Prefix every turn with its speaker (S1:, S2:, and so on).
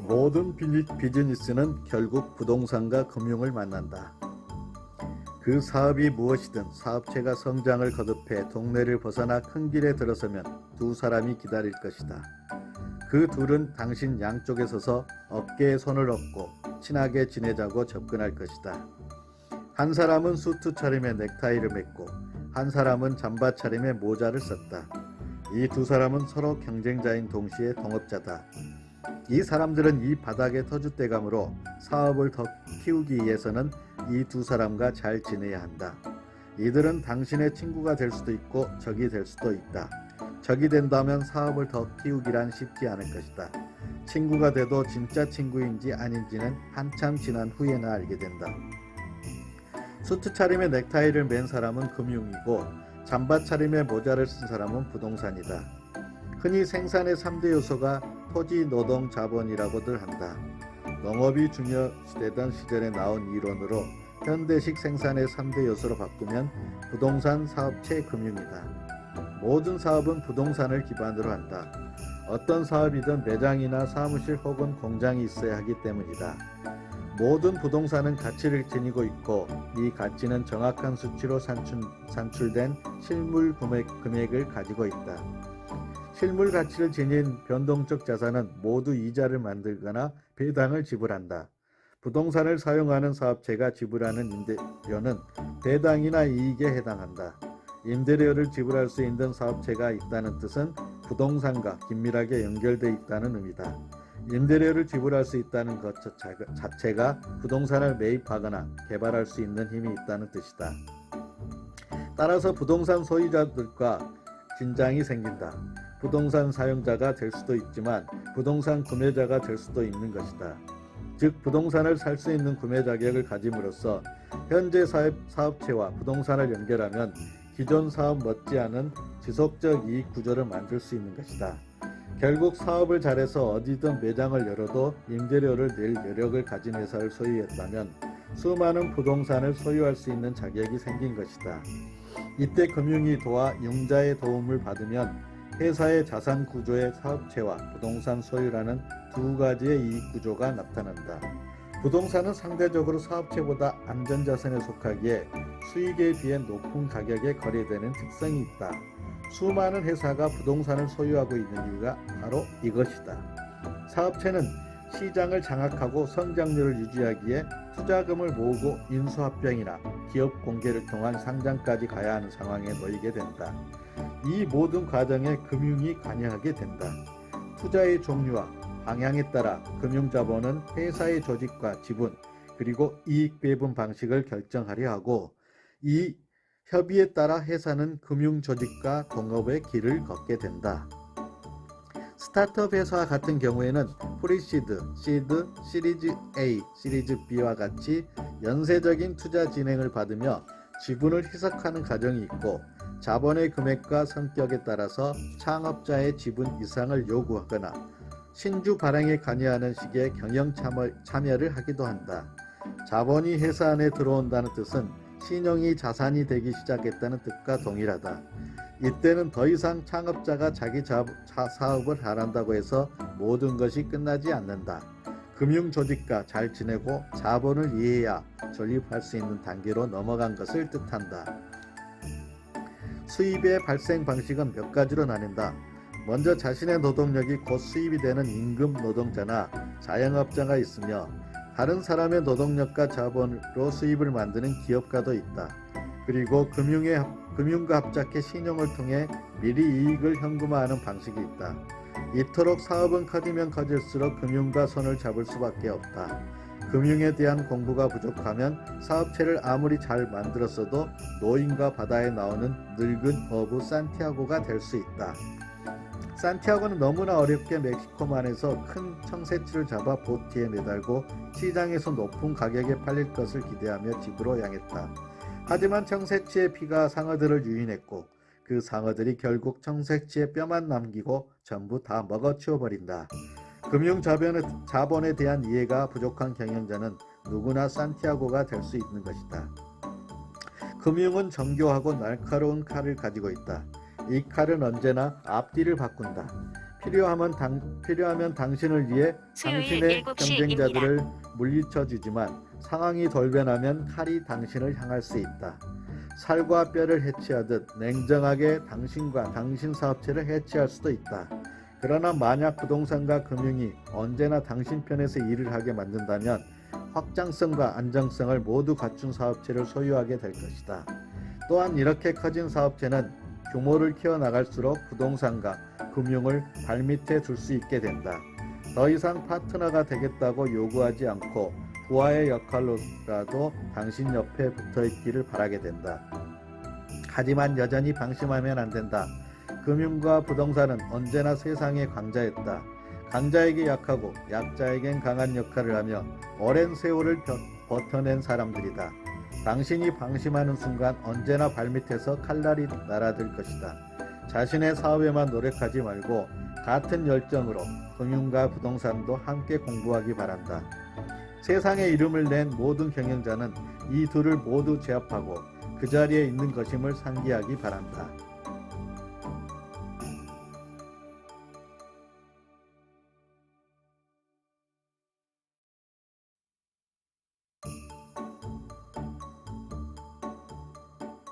S1: 모든 비즈니스는 결국 부동산과 금융을 만난다. 그 사업이 무엇이든 사업체가 성장을 거듭해 동네를 벗어나 큰 길에 들어서면 두 사람이 기다릴 것이다. 그 둘은 당신 양쪽에 서서 어깨에 손을 얹고 친하게 지내자고 접근할 것이다. 한 사람은 수트 차림에 넥타이를 맺고 한 사람은 잠바 차림에 모자를 썼다. 이 두 사람은 서로 경쟁자인 동시에 동업자다. 이 사람들은 이 바닥의 터줏대감으로 사업을 더 키우기 위해서는 이 두 사람과 잘 지내야 한다. 이들은 당신의 친구가 될 수도 있고 적이 될 수도 있다. 적이 된다면 사업을 더 키우기란 쉽지 않을 것이다. 친구가 돼도 진짜 친구인지 아닌지는 한참 지난 후에나 알게 된다. 수트 차림에 넥타이를 맨 사람은 금융이고 잠바 차림에 모자를 쓴 사람은 부동산이다. 흔히 생산의 3대 요소가 토지, 노동, 자본이라고들 한다. 농업이 중요시되던 시절에 나온 이론으로 현대식 생산의 3대 요소로 바꾸면 부동산, 사업체, 금융이다. 모든 사업은 부동산을 기반으로 한다. 어떤 사업이든 매장이나 사무실 혹은 공장이 있어야 하기 때문이다. 모든 부동산은 가치를 지니고 있고 이 가치는 정확한 수치로 산출된 실물 금액을 가지고 있다. 실물 가치를 지닌 변동적 자산은 모두 이자를 만들거나 배당을 지불한다. 부동산을 사용하는 사업체가 지불하는 임대료는 배당이나 이익에 해당한다. 임대료를 지불할 수 있는 사업체가 있다는 뜻은 부동산과 긴밀하게 연결되어 있다는 의미다. 임대료를 지불할 수 있다는 것 자체가 부동산을 매입하거나 개발할 수 있는 힘이 있다는 뜻이다. 따라서 부동산 소유자들과 긴장이 생긴다. 부동산 사용자가 될 수도 있지만 부동산 구매자가 될 수도 있는 것이다. 즉 부동산을 살 수 있는 구매 자격을 가짐으로써 현재 사업체와 부동산을 연결하면 기존 사업 못지않은 지속적 이익 구조를 만들 수 있는 것이다. 결국 사업을 잘해서 어디든 매장을 열어도 임대료를 낼 여력을 가진 회사를 소유했다면 수많은 부동산을 소유할 수 있는 자격이 생긴 것이다. 이때 금융이 도와 융자의 도움을 받으면 회사의 자산 구조의 사업체와 부동산 소유라는 두 가지의 이익 구조가 나타난다. 부동산은 상대적으로 사업체보다 안전자산에 속하기에 수익에 비해 높은 가격에 거래되는 특성이 있다. 수많은 회사가 부동산을 소유하고 있는 이유가 바로 이것이다. 사업체는 시장을 장악하고 성장률을 유지하기에 투자금을 모으고 인수합병이나 기업 공개를 통한 상장까지 가야 하는 상황에 놓이게 된다. 이 모든 과정에 금융이 관여하게 된다. 투자의 종류와 방향에 따라 금융자본은 회사의 조직과 지분 그리고 이익 배분 방식을 결정하려 하고 이 협의에 따라 회사는 금융조직과 동업의 길을 걷게 된다. 스타트업 회사와 같은 경우에는 프리시드, 시드, 시리즈 A, 시리즈 B와 같이 연쇄적인 투자 진행을 받으며 지분을 희석하는 과정이 있고 자본의 금액과 성격에 따라서 창업자의 지분 이상을 요구하거나 신주 발행에 관여하는 식의 경영 참여를 하기도 한다. 자본이 회사 안에 들어온다는 뜻은 신용이 자산이 되기 시작했다는 뜻과 동일하다. 이때는 더 이상 창업자가 자기 사업을 잘한다고 해서 모든 것이 끝나지 않는다. 금융조직과 잘 지내고 자본을 이해해야 존립할 수 있는 단계로 넘어간 것을 뜻한다. 수입의 발생 방식은 몇 가지로 나뉜다. 먼저 자신의 노동력이 곧 수입이 되는 임금 노동자나 자영업자가 있으며 다른 사람의 노동력과 자본으로 수입을 만드는 기업가도 있다. 그리고 금융과 합작해 신용을 통해 미리 이익을 현금화하는 방식이 있다. 이토록 사업은 커지면 커질수록 금융과 손을 잡을 수밖에 없다. 금융에 대한 공부가 부족하면 사업체를 아무리 잘 만들었어도 노인과 바다에 나오는 늙은 어부 산티아고가 될 수 있다. 산티아고는 너무나 어렵게 멕시코만에서 큰 청새치를 잡아 보트에 매달고 시장에서 높은 가격에 팔릴 것을 기대하며 집으로 향했다. 하지만 청새치의 피가 상어들을 유인했고 그 상어들이 결국 청새치의 뼈만 남기고 전부 다 먹어치워버린다. 금융 자본에 대한 이해가 부족한 경영자는 누구나 산티아고가 될 수 있는 것이다. 금융은 정교하고 날카로운 칼을 가지고 있다. 이 칼은 언제나 앞뒤를 바꾼다. 필요하면 당신을 위해
S2: 수요일
S1: 당신의
S2: 7시입니다.
S1: 경쟁자들을 물리쳐 주지만 상황이 덜 변하면 칼이 당신을 향할 수 있다. 살과 뼈를 해치하듯 냉정하게 당신과 당신 사업체를 해치할 수도 있다. 그러나 만약 부동산과 금융이 언제나 당신 편에서 일을 하게 만든다면 확장성과 안정성을 모두 갖춘 사업체를 소유하게 될 것이다. 또한 이렇게 커진 사업체는 규모를 키워나갈수록 부동산과 금융을 발밑에 둘 수 있게 된다. 더 이상 파트너가 되겠다고 요구하지 않고 부하의 역할로라도 당신 옆에 붙어있기를 바라게 된다. 하지만 여전히 방심하면 안 된다. 금융과 부동산은 언제나 세상의 강자였다. 강자에게 약하고 약자에겐 강한 역할을 하며 오랜 세월을 버텨낸 사람들이다. 당신이 방심하는 순간 언제나 발밑에서 칼날이 날아들 것이다. 자신의 사업에만 노력하지 말고 같은 열정으로 금융과 부동산도 함께 공부하기 바란다. 세상에 이름을 낸 모든 경영자는 이 둘을 모두 제압하고 그 자리에 있는 것임을 상기하기 바란다.